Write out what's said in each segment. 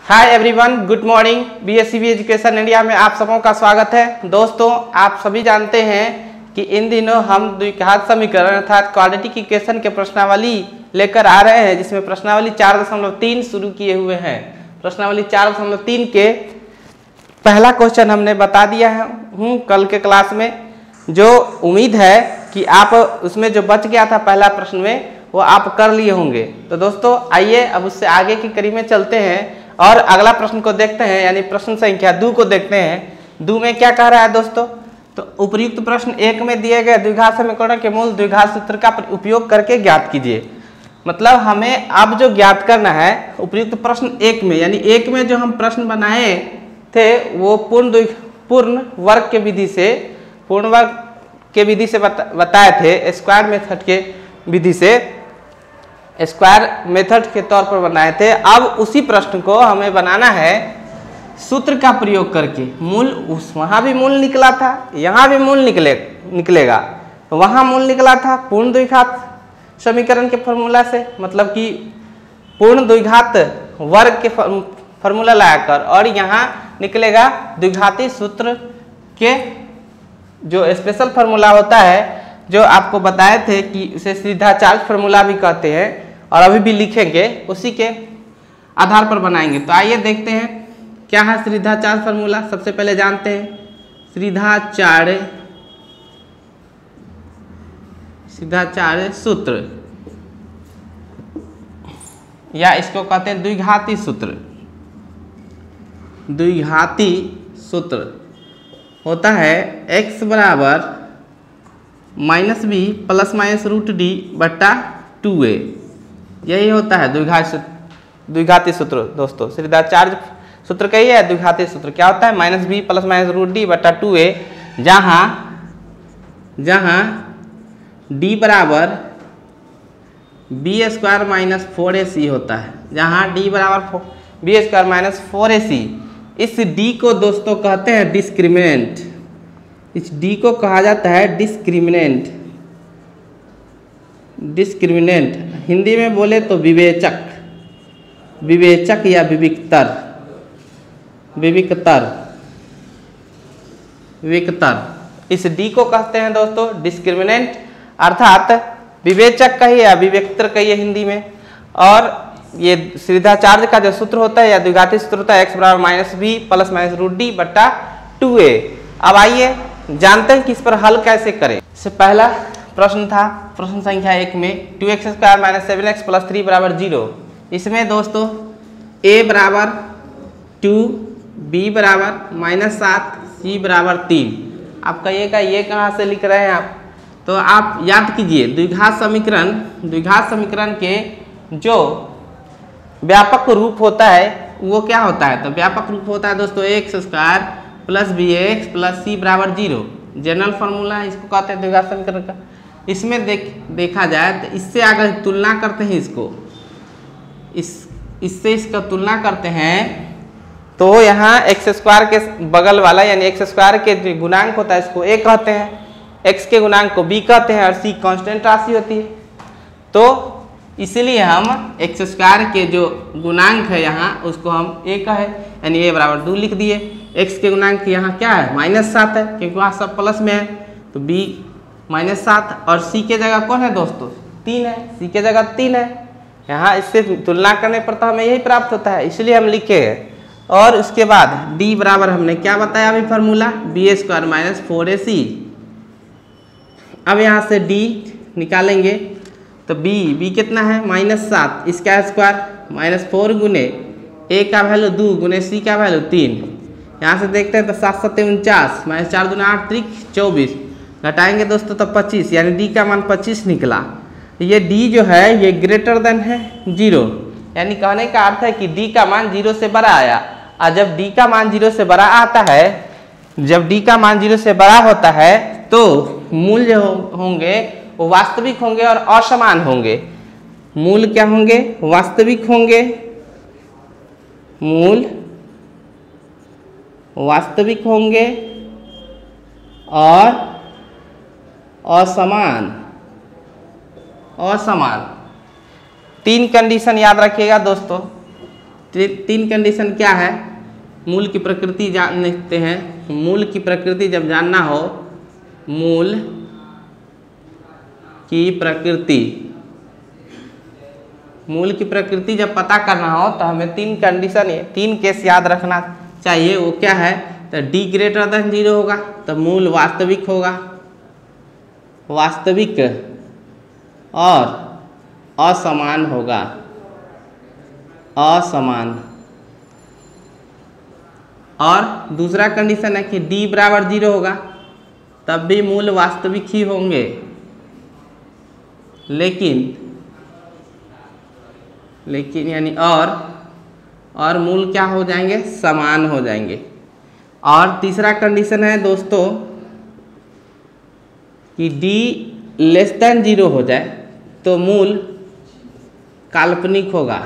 Hi everyone, good morning. BSCB education India में आप सबों का स्वागत है। दोस्तों, आप सभी जानते हैं कि इन दिनों हम द्विघात समीकरण अर्थात क्वाड्रेटिक इक्वेशन के प्रश्नावली लेकर आ रहे हैं, जिसमें प्रश्नावली 4.3 शुरू किए हुए हैं। प्रश्नावली 4.3 के पहला क्वेश्चन हमने बता दिया हूँ कल के क्लास में। जो उम्मीद है कि आप उसमें जो बच गया था पहला प्रश्न में वो आप कर लिए होंगे। तो दोस्तों आइए अब उससे आगे की कड़ी में चलते हैं और अगला प्रश्न को देखते हैं, यानी प्रश्न संख्या 2 को देखते हैं। 2 में क्या कह रहा है दोस्तों? तो उपयुक्त प्रश्न 1 में दिए गए द्विघात समीकरण के मूल द्विघात सूत्र का उपयोग करके ज्ञात कीजिए। मतलब हमें अब जो ज्ञात करना है उपयुक्त प्रश्न 1 में, यानी 1 में जो हम प्रश्न बनाए थे वो पूर्ण वर्ग के विधि से बताए थे, स्क्वायर मेथड के विधि से, स्क्वायर मेथड के तौर पर बनाए थे। अब उसी प्रश्न को हमें बनाना है सूत्र का प्रयोग करके। मूल वहां भी मूल निकला था, यहाँ भी मूल निकलेगा। वहां मूल निकला था पूर्ण द्विघात समीकरण के फॉर्मूला से, मतलब कि पूर्ण द्विघात वर्ग के फॉर्मूला लगाकर, और यहाँ निकलेगा द्विघाती सूत्र के जो स्पेशल फार्मूला होता है, जो आपको बताए थे कि उसे सीधा चार्ज फार्मूला भी कहते हैं और अभी भी लिखेंगे, उसी के आधार पर बनाएंगे। तो आइए देखते हैं क्या है सीधा चार्ज फार्मूला। सबसे पहले जानते हैं सीधा चार्ज सूत्र, या इसको कहते हैं द्विघाती सूत्र। द्विघाती सूत्र होता है x बराबर -b ± √d/2a। यही होता है द्विघाती सूत्र। दोस्तों सीधा चार्ज सूत्र का ही है द्विघाती सूत्र। क्या होता है? -b ± √d/2a, जहाँ d बराबर b² - 4ac होता है। जहाँ d बराबर b² - 4ac, इस d को दोस्तों कहते हैं डिस्क्रिमिनेंट। इस d को कहा जाता है डिस्क्रिमिनेंट। हिंदी में बोले तो विवेचक या विविक्तर। इस d को कहते हैं दोस्तों डिस्क्रिमिनेंट, अर्थात विवेचक कहिए या विवेक्तर कहिए हिंदी में। और ये सीधा चार्ज का जो सूत्र होता है या द्विघाती सूत्र होता है x बराबर -b ± √d/2a। अब आइए जानते हैं कि इस पर हल कैसे करें। इससे पहला प्रश्न था प्रश्न संख्या 1 में 2x² - 7x + 3 = 0। इसमें दोस्तों a बराबर 2, b बराबर -7, c बराबर 3। आप कहिएगा ये कहाँ से लिख रहे हैं आप? तो आप याद कीजिए द्विघात समीकरण के जो व्यापक रूप होता है वो क्या होता है? तो व्यापक रूप होता है दोस्तों x² + bx + c बराबर 0। जनरल फार्मूला इसको कहते हैं द्विघात समीकरण का। इसमें देखा जाए तो इससे अगर तुलना करते हैं इससे इसका तुलना करते हैं तो यहाँ x² के बगल वाला यानी x² के गुणांक होता है इसको a कहते हैं, x के गुणांक को b कहते हैं और c कांस्टेंट राशि होती है। तो इसलिए हम x² के जो गुणांक है यहाँ उसको हम a कहे, यानी a बराबर 2 लिख दिए। x के गुणांक यहाँ क्या है? -7 है, क्योंकि वहाँ सब प्लस में है, तो b -7। और c के जगह कौन है दोस्तों? 3 है, c के जगह 3 है। यहाँ इससे तुलना करने पर तो हमें यही प्राप्त होता है, इसलिए हम लिखे हैं। और उसके बाद d बराबर हमने क्या बताया अभी फार्मूला? b² - 4ac। अब यहाँ से d निकालेंगे तो b कितना है? -7, इसका स्क्वायर -4 गुने a का वैल्यू 2 गुने c का वैल्यू 3। यहाँ से देखते हैं तो 7 7 49, -4 दूना 8 त्रिक 24, घटाएंगे दोस्तों तो 25, यानी d का मान 25 निकला। ये d जो है ये ग्रेटर देन है 0, यानी कहने का अर्थ है कि d का मान 0 से बड़ा आया। और जब d का मान 0 से बड़ा आता है, जब d का मान 0 से बड़ा होता है तो मूल जो होंगे वो वास्तविक होंगे और असमान होंगे। मूल क्या होंगे? वास्तविक होंगे। मूल वास्तविक होंगे और असमान। 3 कंडीशन याद रखिएगा दोस्तों। तीन कंडीशन क्या है, मूल की प्रकृति जान लेते हैं। मूल की प्रकृति जब जानना हो, मूल की प्रकृति, मूल की प्रकृति जब पता करना हो तो हमें तीन कंडीशन, तीन केस याद रखना चाहिए। वो क्या है, तो डी ग्रेटर देन 0 होगा तो मूल वास्तविक होगा, वास्तविक और असमान होगा, असमान। और दूसरा कंडीशन है कि d बराबर 0 होगा तब भी मूल वास्तविक ही होंगे, लेकिन यानी और मूल क्या हो जाएंगे, समान हो जाएंगे। और तीसरा कंडीशन है दोस्तों कि d लेस देन 0 हो जाए तो मूल काल्पनिक होगा,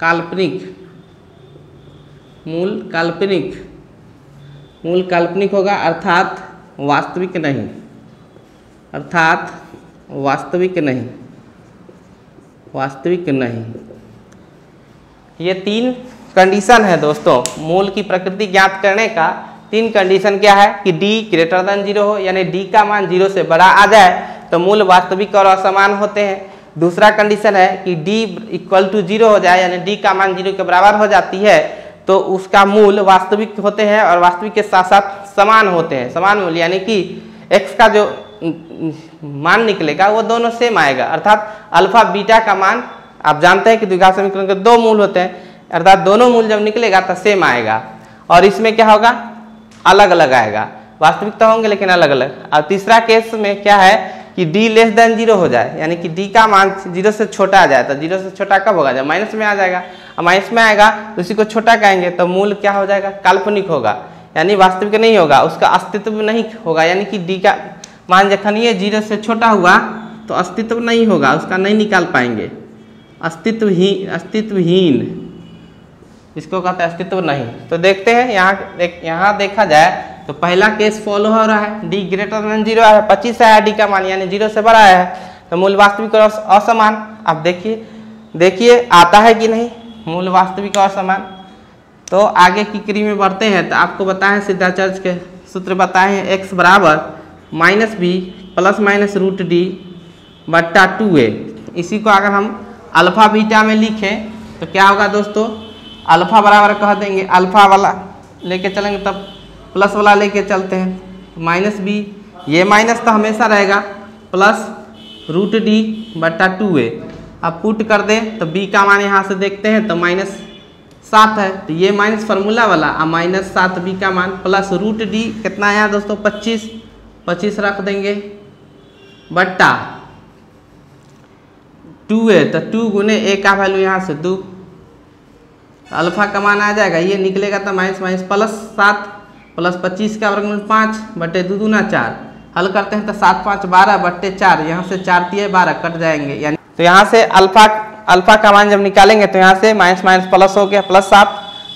काल्पनिक, मूल काल्पनिक होगा, अर्थात वास्तविक नहीं, अर्थात वास्तविक नहीं, वास्तविक नहीं। ये तीन कंडीशन है दोस्तों मूल की प्रकृति ज्ञात करने का। तीन कंडीशन क्या है कि d ग्रेटर देन 0 हो, यानी d का मान 0 से बड़ा आ जाए तो मूल वास्तविक और असमान होते हैं। दूसरा कंडीशन है कि d इक्वल टू 0 हो जाए, यानी d का मान 0 के बराबर हो जाती है तो उसका मूल वास्तविक होते हैं और वास्तविक के साथ साथ समान होते हैं। समान मूल यानी कि x का जो मान निकलेगा वो दोनों सेम आएगा, अर्थात अल्फा बीटा का मान, आप जानते हैं कि द्विघात समीकरण के दो मूल होते हैं, अर्थात दोनों मूल जब निकलेगा तो सेम आएगा। और इसमें क्या होगा, अलग अलग आएगा, वास्तविक तो होंगे लेकिन अलग अलग। और तीसरा केस में क्या है कि d लेस देन 0 हो जाए, यानी कि d का मान 0 से छोटा आ जाए। तो 0 से छोटा कब होगा, जब माइनस में आ जाएगा, और माइनस में आएगा तो उसी को छोटा कहेंगे तो मूल क्या हो जाएगा, काल्पनिक होगा, यानी वास्तविक नहीं होगा, उसका अस्तित्व नहीं होगा। यानी कि d का मान जखन ये 0 से छोटा हुआ तो अस्तित्व नहीं होगा, उसका नहीं निकाल पाएंगे, अस्तित्वहीन, इसको कहते हैं अस्तित्व नहीं। तो देखते हैं यहाँ देखा जाए तो पहला केस फॉलो हो रहा है, d ग्रेटर देन 0 है, 25 है d का मान, यानी 0 से बड़ा है तो मूल वास्तविक और असमान। अब देखिए आता है कि नहीं मूल वास्तविक और असमान। तो आगे की क्रिया में बढ़ते हैं। तो आपको बताएं सिद्धाचार्य के सूत्र बताए हैं, x बराबर minus b plus minus root d बट्टा 2a। इसी को अगर हम अल्फा बीटा में लिखें तो क्या होगा दोस्तों, अल्फा बराबर कह देंगे, अल्फा वाला लेके चलेंगे तब प्लस वाला लेके चलते हैं, माइनस बी, ये माइनस तो हमेशा रहेगा, प्लस रूट डी बट्टा 2a। अब पुट कर दें तो b का मान यहाँ से देखते हैं तो -7 है, तो ये माइनस फार्मूला वाला, और -7 b का मान प्लस रूट डी कितना आया दोस्तों 25 रख देंगे बट्टा 2a, तो 2 गुने a का वैल्यू यहाँ से 2, अल्फा का मान आ जाएगा, ये निकलेगा तो माइनस माइनस प्लस 7 प्लस 25 का वर्गमूल 5 बट्टे 2 दूना 4। हल करते हैं तो 7 5 12 बट्टे 4, यहाँ से 4 3 12 कट जाएंगे, यानी तो यहाँ से अल्फा का मान जब निकालेंगे तो यहाँ से माइनस माइनस प्लस हो गया, +7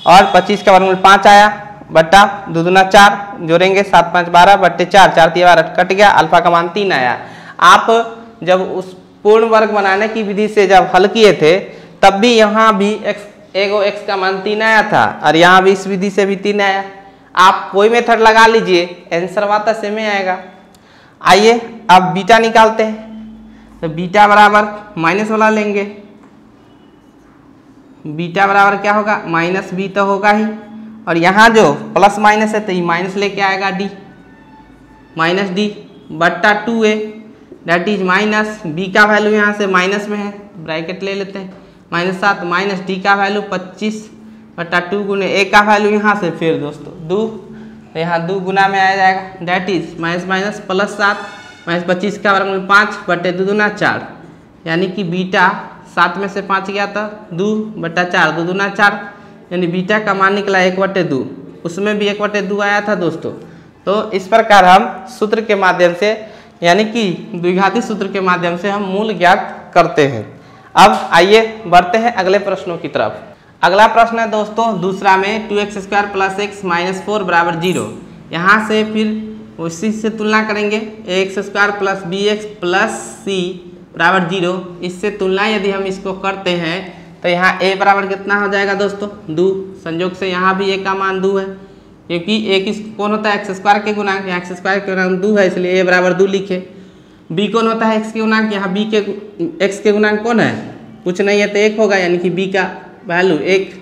और 25 का वर्गमूल 5 आया बट्टा 2 दूना 4, जोड़ेंगे 7 5 12 बट्टे 4, 4 3 12 कट गया, अल्फा का मान 3 आया। आप जब उस पूर्ण वर्ग बनाने की विधि से जब हल किए थे तब भी यहाँ भी x का मान 3 आया था और यहाँ भी इस विधि से भी 3 आया। आप कोई मेथड लगा लीजिए, आंसर वाता सेम ही आएगा। आइए अब बीटा निकालते हैं, तो बीटा बराबर माइनस वाला लेंगे, बीटा बराबर क्या होगा माइनस बी तो होगा ही, और यहाँ जो प्लस माइनस है तो ये माइनस लेके आएगा डी, माइनस डी बट्टा 2a that is minus b का वैल्यू यहाँ से माइनस में है, ब्रैकेट ले लेते हैं, -7 माइनस डी का वैल्यू 25 बट्टा 2 गुने a का वैल्यू यहाँ से फिर दोस्तों 2, तो यहाँ 2 गुना में आ जाएगा that is minus minus +7 minus 25 का वर्गमूल 5 बट्टे 2 दूना 4, यानी कि बीटा 7 में से 5 गया था 2 बट्टा 4, 2 दूना 4, यानी बीटा का मान निकला 1/2, उसमें भी 1/2 आया था दोस्तों। तो इस प्रकार हम सूत्र के माध्यम से यानी कि द्विघाती सूत्र के माध्यम से हम मूल ज्ञात करते हैं। अब आइए बढ़ते हैं अगले प्रश्नों की तरफ। अगला प्रश्न है दोस्तों दूसरा में 2x² + x - 4 = 0। यहाँ से फिर उसी से तुलना करेंगे, ax² + bx + c = 0। इससे तुलना यदि हम इसको करते हैं तो यहाँ a बराबर कितना हो जाएगा दोस्तों 2। संयोग से यहाँ भी a का मान 2 है, क्योंकि a किस कौन होता है x स्क्वायर के गुणांक, यहाँ x स्क्वायर के गुणांक 2 है, इसलिए a बराबर 2 लिखे। b कौन होता है x के गुणांक, यहाँ b के x के गुणांक कौन है, कुछ नहीं है तो 1 होगा, यानी कि b का वैल्यू 1।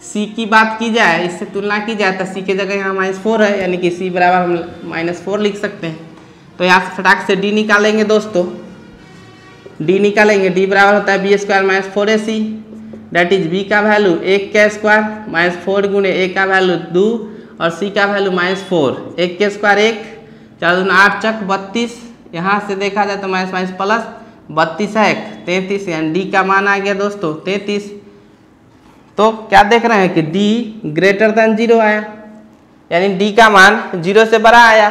c की बात की जाए, इससे तुलना की जाए तो c की जगह यहाँ -4 है, यानी कि c बराबर हम -4 लिख सकते हैं। तो यहाँ से फटाक से d निकालेंगे दोस्तों, d निकालेंगे, d बराबर होता है b² - 4ac, that is b का वैल्यू 1 का स्क्वायर -4 गुणे a का वैल्यू 2 और c का वैल्यू -4। 1 के स्क्वायर 1, 4 दूना 8 चक 32, यहाँ से देखा जाए तो माइनस प्लस 32 है 33, यानी d का मान आ गया दोस्तों 33। तो क्या देख रहे हैं कि d ग्रेटर देन 0 आया, यानी d का मान 0 से बड़ा आया।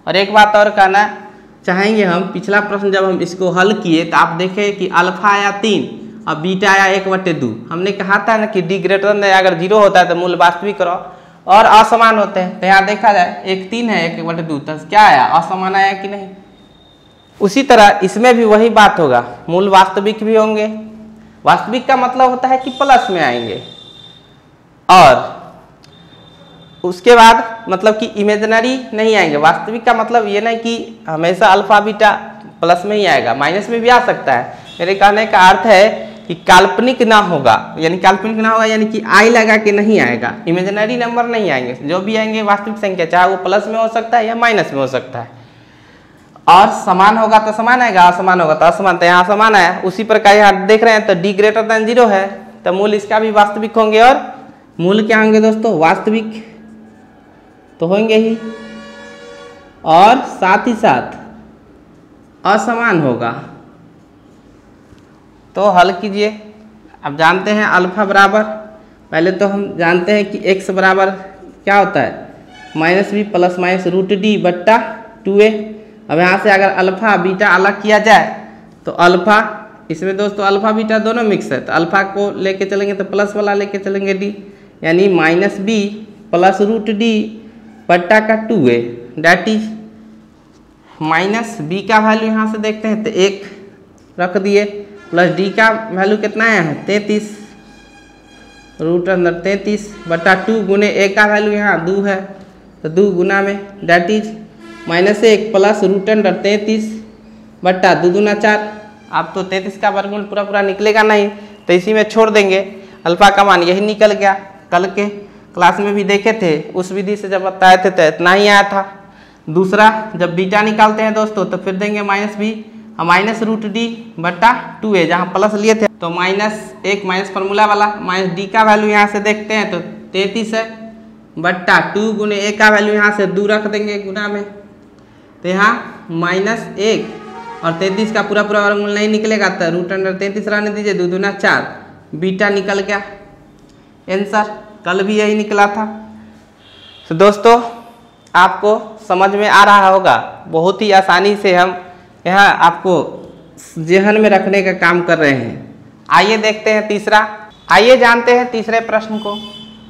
और एक बात और कहना चाहेंगे हम, पिछला प्रश्न जब हम इसको हल किए तो आप देखें कि अल्फा आया 3 और बीटा आया 1/2। हमने कहा था ना कि d ग्रेटर देन अगर 0 होता है तो मूल वास्तविक और असमान होते हैं। तो यहाँ देखा जाए 1 3 है 1/2, तो क्या आया, असमान आया कि नहीं। उसी तरह इसमें भी वही बात होगा, मूल वास्तविक भी होंगे। वास्तविक का मतलब होता है कि प्लस में आएंगे, और उसके बाद मतलब कि इमेजिनरी नहीं आएंगे। वास्तविक का मतलब ये नहीं कि हमेशा अल्फा बीटा प्लस में ही आएगा, माइनस में भी आ सकता है। मेरे कहने का अर्थ है कि काल्पनिक ना होगा, यानी काल्पनिक ना होगा यानी कि आई लगा के नहीं आएगा, इमेजिनरी नंबर नहीं आएंगे। जो भी आएंगे वास्तविक संख्या, चाहे वो प्लस में हो सकता है या माइनस में हो सकता है। और समान होगा तो समान आएगा, असमान होगा तो असमान। तो यहाँ समान आया। उसी प्रकार यहाँ देख रहे हैं तो d ग्रेटर देन 0 है, तो मूल इसका भी वास्तविक होंगे। और मूल क्या होंगे दोस्तों, वास्तविक तो होंगे ही, और साथ ही साथ असमान होगा। तो हल कीजिए। अब जानते हैं अल्फा बराबर, पहले तो हम जानते हैं कि x बराबर क्या होता है, -b प्लस माइनस √d/2a। अब यहाँ से अगर अल्फा बीटा अलग किया जाए तो अल्फा, इसमें दोस्तों अल्फा बीटा दोनों मिक्स है, तो अल्फा को लेके चलेंगे तो प्लस वाला लेके चलेंगे d, यानी -b plus √d/2a, that is -b का वैल्यू यहाँ से देखते हैं तो 1 रख दिए, प्लस d का वैल्यू कितना आया है 33, √33/2 गुने a का वैल्यू यहाँ 2 है, तो 2 गुना में डैट इज -1 प्लस √33/2 दूना 4। अब तो 33 का वर्गमूल पूरा निकलेगा नहीं, तो इसी में छोड़ देंगे। अल्फा का मान यही निकल गया। कल के क्लास में भी देखे थे, उस विधि से जब बताए थे तो इतना ही आया था। दूसरा, जब बीटा निकालते हैं दोस्तों तो फिर देंगे -b -√d/2a, जहाँ प्लस लिए थे तो -1 माइनस फार्मूला वाला -d का वैल्यू यहाँ से देखते हैं तो 33 है, /2 गुने a का वैल्यू यहाँ से 2 रख देंगे गुना में, तो यहाँ -1 और 33 का पूरा वर्गमूल नहीं निकलेगा तो √33 रहने दीजिए, 2 दूना 4, बीटा निकल गया आंसर। कल भी यही निकला था। तो दोस्तों आपको समझ में आ रहा होगा, बहुत ही आसानी से हम यहाँ आपको जेहन में रखने का काम कर रहे हैं। आइए देखते हैं तीसरा। आइए जानते हैं तीसरे प्रश्न को।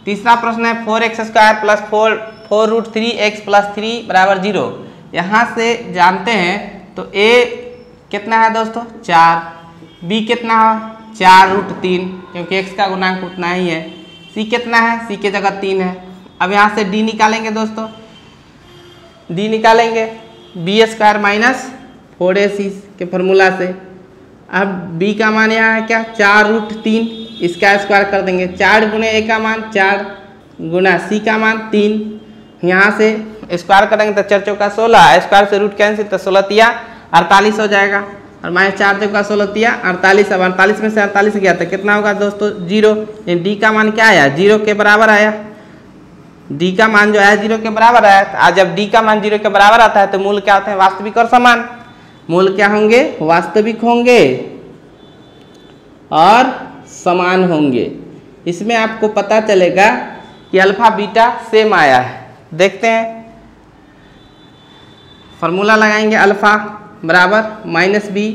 तीसरा प्रश्न है 4x² + 4√3x + 3 = 0। यहाँ से जानते हैं तो a कितना है दोस्तों 4, b कितना है 4√3, क्योंकि x का गुणांक उतना ही है, c कितना है, c के जगह 3 है। अब यहाँ से d निकालेंगे दोस्तों, d निकालेंगे b² - 4ac के फॉर्मूला से। अब b का मान यहाँ है क्या 4√3, इसका स्क्वायर कर देंगे, 4 गुने a का मान 4 गुना c का मान 3, यहाँ से स्क्वायर करेंगे तो 4 चौका 16, स्क्वायर से रूट कैंसिल तो 16 तिया 48 हो जाएगा, और -4 चौका 16 तिया 48। अब 48 में से 48 गया तो कितना होगा दोस्तों 0। डी का मान क्या आया 0 के बराबर आया, डी का मान जो आया 0 के बराबर आया। आज जब डी का मान 0 के बराबर आता है तो मूल क्या होते हैं वास्तविक और समान। मूल क्या होंगे वास्तविक होंगे और समान होंगे। इसमें आपको पता चलेगा कि अल्फा बीटा सेम आया है। देखते हैं, फॉर्मूला लगाएंगे अल्फा बराबर -b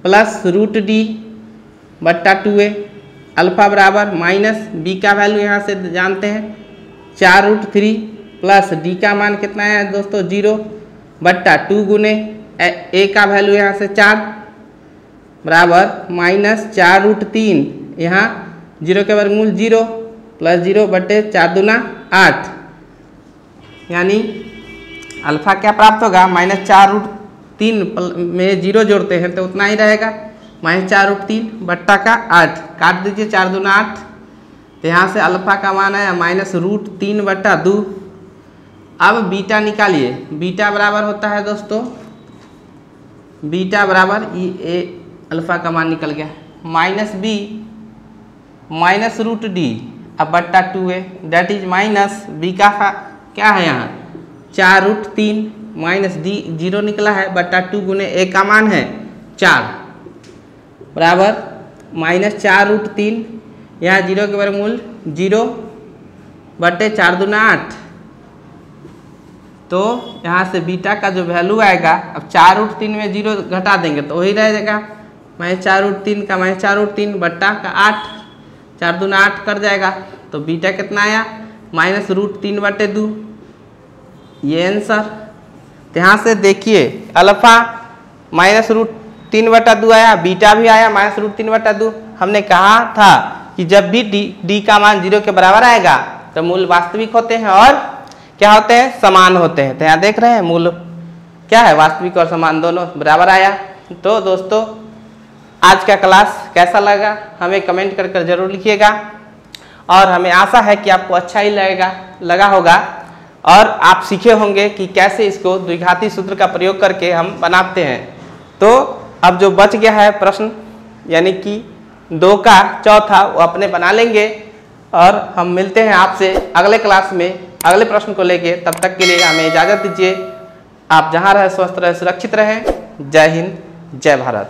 प्लस √d/2a, अल्फा बराबर -b का वैल्यू यहाँ से जानते हैं 4√3 प्लस d का मान कितना है दोस्तों 0/2 गुने a का वैल्यू यहाँ से 4 बराबर -4√3, यहाँ 0 के वर्गमूल 0 प्लस 0 बटे 4 दूना 8, यानी अल्फा क्या प्राप्त होगा, -4√3 में 0 जोड़ते हैं तो उतना ही रहेगा, -4√3 बट्टा का 8, काट दीजिए 4 दूना 8, तो यहाँ से अल्फा का मान आया -√3 बट्टा 2। अब बीटा निकालिए, बीटा बराबर होता है दोस्तों, बीटा बराबर ये अल्फा का मान निकल गया -b -√d अब बट्टा 2a, that is minus b का क्या है यहाँ 4√3 -d 0 निकला है बट्टा 2 गुने a का मान है 4 बराबर -4√3, यहाँ 0 के वर्गमूल 0 बटे 4 दूना 8, तो यहाँ से बीटा का जो वैल्यू आएगा, अब 4√3 में 0 घटा देंगे तो वही रह जाएगा -4√3 का -4√3 बट्टा का 8, 4 दूना 8 कर जाएगा, तो बीटा कितना आया -√3 बटे 2, ये आंसर। तो यहाँ से देखिए अल्फा -√3 बटा 2 आया, बीटा भी आया -√3 बटा 2। हमने कहा था कि जब भी d का मान 0 के बराबर आएगा तो मूल वास्तविक होते हैं और क्या होते हैं, समान होते हैं। तो यहाँ देख रहे हैं मूल क्या है, वास्तविक और समान दोनों बराबर आया। तो दोस्तों आज का क्लास कैसा लगा हमें कमेंट कर जरूर लिखिएगा, और हमें आशा है कि आपको अच्छा ही लगा होगा और आप सीखे होंगे कि कैसे इसको द्विघाती सूत्र का प्रयोग करके हम बनाते हैं। तो अब जो बच गया है प्रश्न यानी कि 2 का चौथा वो अपने बना लेंगे, और हम मिलते हैं आपसे अगले क्लास में अगले प्रश्न को लेके। तब तक के लिए हमें इजाज़त दीजिए। आप जहाँ रहे स्वस्थ रहे, सुरक्षित रहें। जय हिंद, जय भारत।